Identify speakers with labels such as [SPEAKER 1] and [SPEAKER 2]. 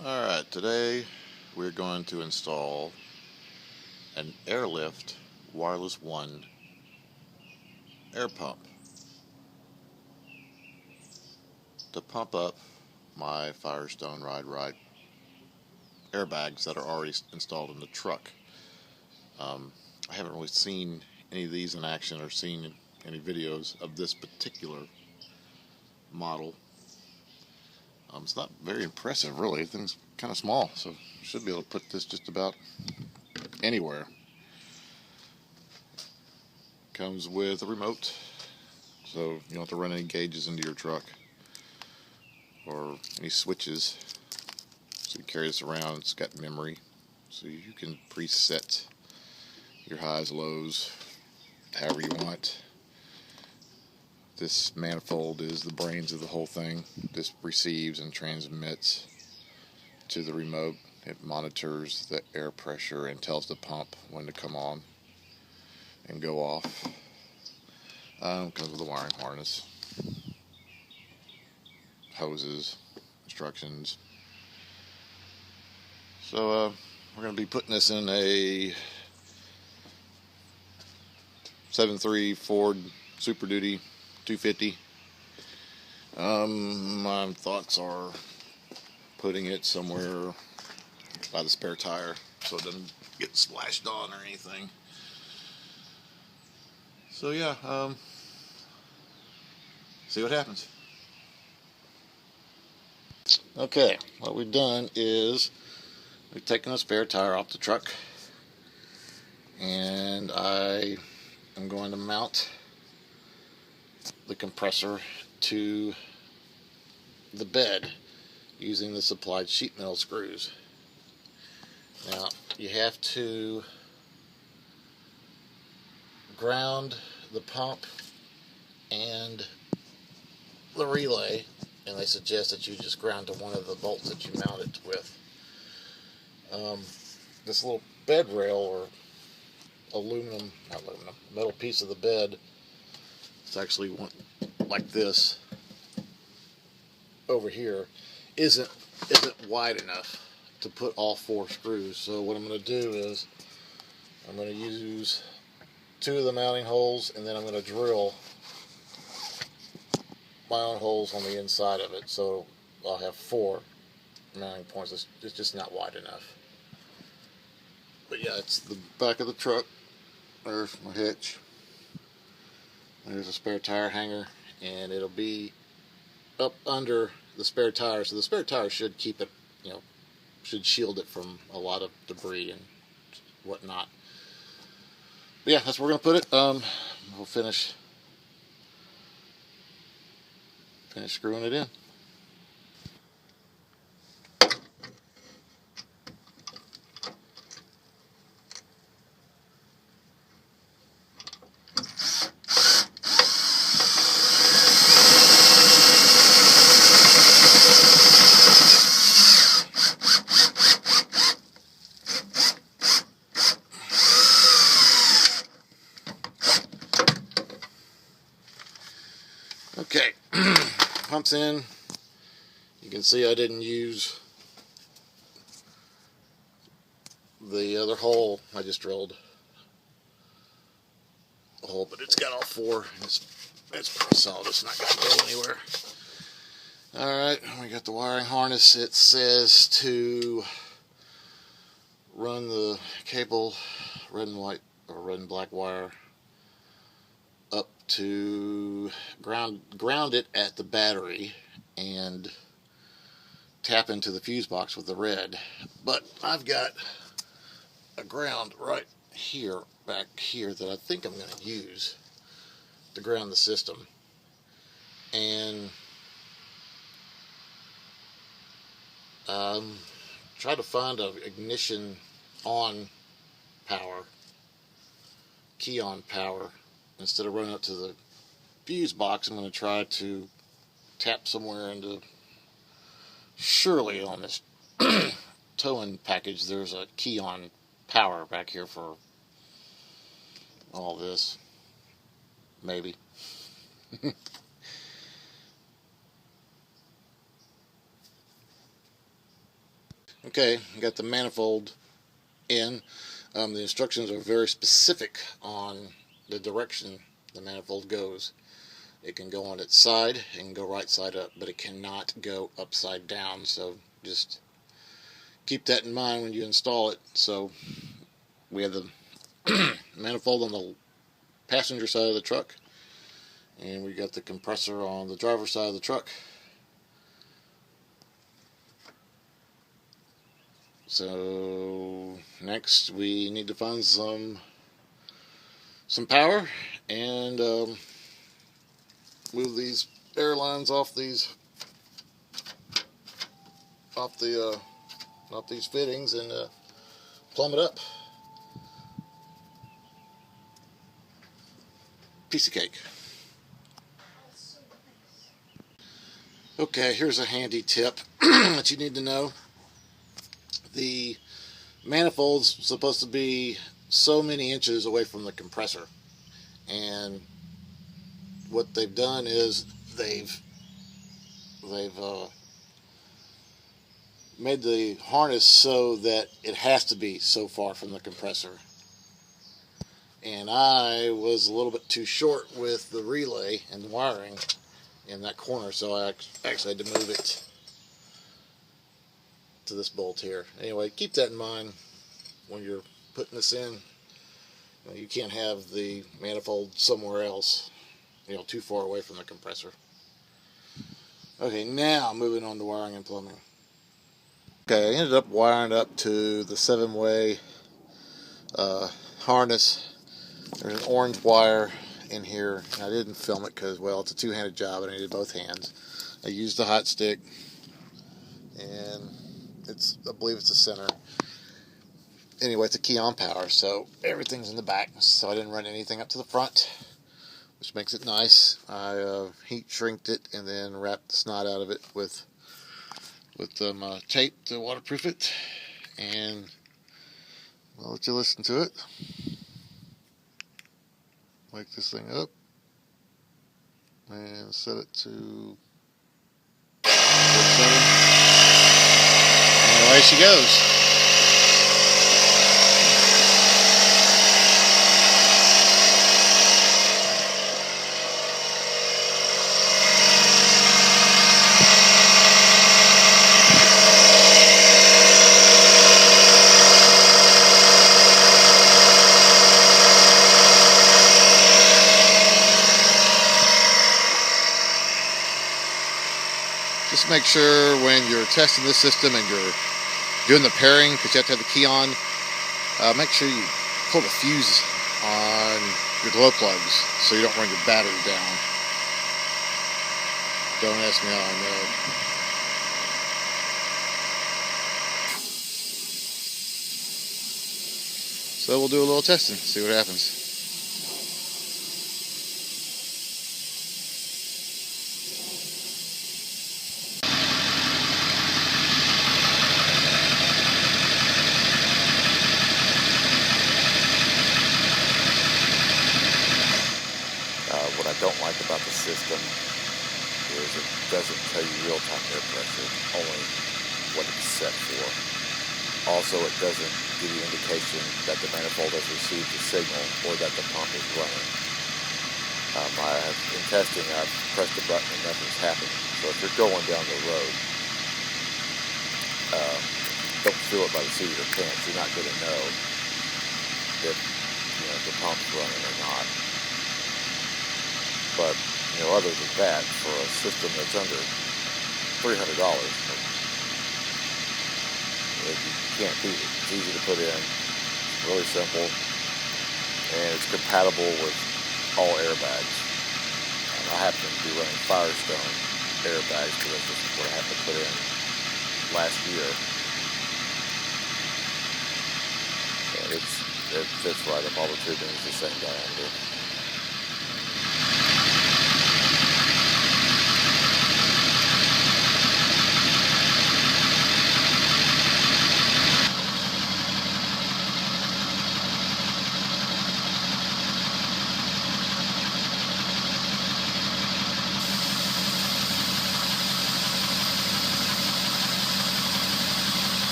[SPEAKER 1] Alright, today we're going to install an Lift WirelessONE air pump to pump up my Firestone Ride airbags that are already installed in the truck. I haven't really seen any of these in action or seen any videos of this particular model. It's not very impressive, really. The thing's kind of small, so should be able to put this just about anywhere. Comes with a remote, so you don't have to run any gauges into your truck or any switches. So you carry this around. It's got memory, so you can preset your highs, lows, however you want. This manifold is the brains of the whole thing. This receives and transmits to the remote. It monitors the air pressure and tells the pump when to come on and go off. Comes with a wiring harness, hoses, instructions. So we're going to be putting this in a 7.3 Ford Super Duty 250. My thoughts are putting it somewhere by the spare tire so it doesn't get splashed on or anything. So yeah, see what happens. Okay, what we've done is we've taken the spare tire off the truck, and I am going to mount the compressor to the bed using the supplied sheet metal screws. Now you have to ground the pump and the relay, and they suggest that you just ground to one of the bolts that you mount it with. This little bed rail, or metal piece of the bed, it's actually one like this over here, isn't wide enough to put all 4 screws. So what I'm going to do is I'm going to use 2 of the mounting holes, and then I'm going to drill my own holes on the inside of it, so I'll have 4 mounting points. It's just not wide enough. But yeah, it's the back of the truck. There's my hitch. There's a spare tire hanger, and it'll be up under the spare tire, so the spare tire should keep it, should shield it from a lot of debris and whatnot. But yeah, that's where we're gonna put it. We'll finish screwing it in. Okay, pump's in. You can see I didn't use the other hole. I just drilled a hole, but it's got all 4. It's pretty solid. It's not going to go anywhere. Alright, we got the wiring harness. It says to run the cable, red and white or red and black wire, up to ground it at the battery and tap into the fuse box with the red. But I've got a ground right here, back here, that I think I'm going to use to ground the system, and try to find a ignition on power, key on power. Instead of running up to the fuse box, I'm going to try to tap somewhere into, surely on this towing package there's a key on power back here for all this, maybe. Okay, you got the manifold in. The instructions are very specific on the direction the manifold goes. It can go on its side, it can go right side up, but it cannot go upside down. So just keep that in mind when you install it. So we have the manifold on the passenger side of the truck, and we got the compressor on the driver's side of the truck. So next we need to find some power and move these air lines off these fittings and plumb it up. Piece of cake. Okay, here's a handy tip that you need to know. The manifold's supposed to be so many inches away from the compressor, and what they've done is they've made the harness so that it has to be so far from the compressor. And I was a little bit too short with the relay and the wiring in that corner, so I actually had to move it to this bolt here. Anyway, keep that in mind when you're putting this in. You can't have the manifold somewhere else, too far away from the compressor. Okay, now moving on to wiring and plumbing. Okay, I ended up wiring up to the 7-way harness. There's an orange wire in here. I didn't film it because, well, it's a two-handed job and I needed both hands. I used a hot stick, and I believe it's the center. Anyway, it's a key on power, so everything's in the back, so I didn't run anything up to the front, which makes it nice. I heat shrinked it and then wrapped the snot out of it with tape to waterproof it, and I'll let you listen to it. Wake this thing up and set it to 7, and away she goes. Just make sure when you're testing this system and you're doing the pairing, because you have to have the key on, make sure you pull the fuse on your glow plugs so you don't run your battery down. Don't ask me how I know. So we'll do a little testing, see what happens. What I don't like about the system is it doesn't tell you real-time air pressure, only what it's set for. Also, it doesn't give you indication that the manifold has received the signal or that the pump is running. In testing, I've pressed the button and nothing's happened. So if you're going down the road, don't feel it by the seat of your pants. You're not going to know if the pump's running or not. But other than that, for a system that's under $300, you can't beat it. It's easy to put in, really simple, and it's compatible with all airbags. I happen to be running Firestone airbags because that's just what I had to put in last year. And it fits right up. All the tubing is the same diameter.